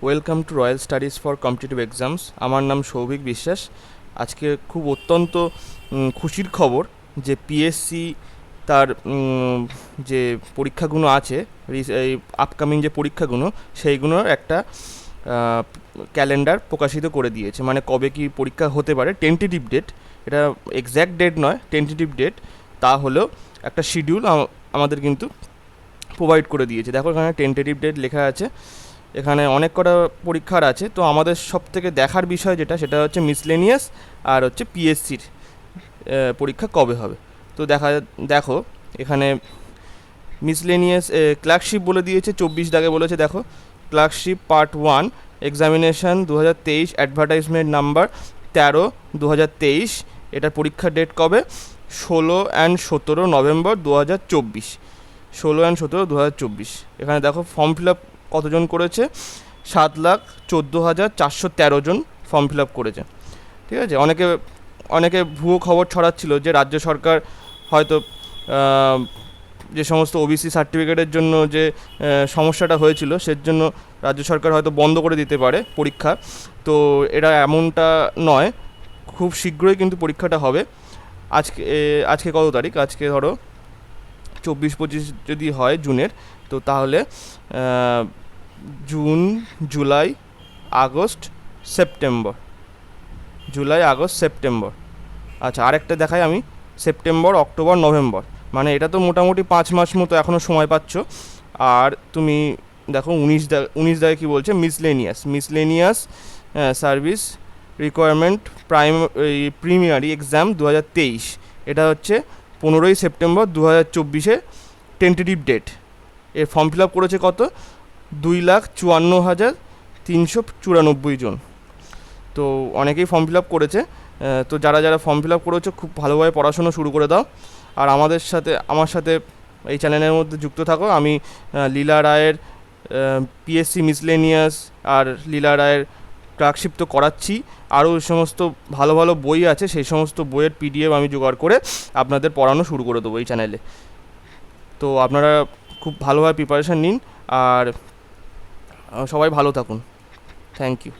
Welcome to royal studies for competitive exams. আমার নাম সৌভিক বিশ্বাস। আজকে খুব অত্যন্ত খুশির খবর যে পিএসসি তার যে পরীক্ষাগুলো আছে, এই আপকামিং যে পরীক্ষাগুলো, সেইগুলোর একটা ক্যালেন্ডার প্রকাশিত করে দিয়েছে। মানে কবে কি পরীক্ষা হতে পারে, টেন্টেটিভ ডেট, এটা এক্স্যাক্ট ডেট নয়, টেন্টেটিভ ডেট, তা হলেও একটা শিডিউল আমাদের কিন্তু প্রোভাইড করে দিয়েছে। দেখো এখানে টেন্টেটিভ ডেট লেখা আছে, এখানে অনেক কটা পরীক্ষার আছে। তো আমাদের সব থেকে দেখার বিষয় যেটা, সেটা হচ্ছে মিসলেনিয়াস আর হচ্ছে পিএসসির পরীক্ষা কবে হবে। তো দেখো এখানে মিসলেনিয়াস ক্লার্কশিপ বলে দিয়েছে, 24 দাগে বলেছে। দেখো clerkship part 1 examination 2023, advertisement number 13/2023। এটার পরীক্ষার ডেট কবে? 16 অ্যান্ড 17 নভেম্বর 2024। 16 অ্যান্ড 17 2024। এখানে দেখো ফর্ম ফিল আপ কতজন করেছে? 7,14,413 জন ফর্ম ফিল আপ করেছে। ঠিক আছে। অনেকে ভুয়ো খবর ছড়াচ্ছিল যে রাজ্য সরকার হয়তো যে সমস্ত ওবিসি সার্টিফিকেটের জন্য যে সমস্যাটা হয়েছিল, সের জন্য রাজ্য সরকার হয়তো বন্ধ করে দিতে পারে পরীক্ষা। তো এটা এমনটা নয়, খুব শীঘ্রই কিন্তু পরীক্ষাটা হবে। আজকে কত তারিখ? আজকে ধরো 24-25 যদি হয় জুনের, তো তাহলে জুন, জুলাই, আগস্ট, সেপ্টেম্বর, আচ্ছা আরেকটা দেখাই আমি, সেপ্টেম্বর, অক্টোবর, নভেম্বর, মানে এটা তো মোটামুটি 5 মাস মতো এখনও সময় পাচ্ছ। আর তুমি দেখো 19 দাগে কী বলছে, মিসলেনিয়াস সার্ভিস রিকোয়ারমেন্ট প্রিমিয়ারি এক্সাম 2023। এটা হচ্ছে 15ই সেপ্টেম্বর 2024 টেন্টেটিভ ডেট। এর ফর্ম ফিল আপ করেছে কত? 2,54,394 জন। তো অনেকেই ফর্ম ফিল আপ করেছে। তো যারা ফর্ম ফিল আপ করেছো, খুব ভালোভাবে পড়াশোনা শুরু করে দাও। আর আমার সাথে এই চ্যানেলের মধ্যে যুক্ত থাকো। আমি লীলা রায়ের পিএসসি মিসলেনিয়াস আর লীলা রায়ের ক্লার্কশিপ তো করাচ্ছি, আরও সমস্ত ভালো ভালো বই আছে, সেই সমস্ত বইয়ের পিডিএফ আমি জোগাড় করে আপনাদের পড়ানো শুরু করে দেবো এই চ্যানেলে। তো আপনারা খুব ভালোভাবে প্রিপারেশান নিন, আর সবাই ভালো থাকুন। Thank you.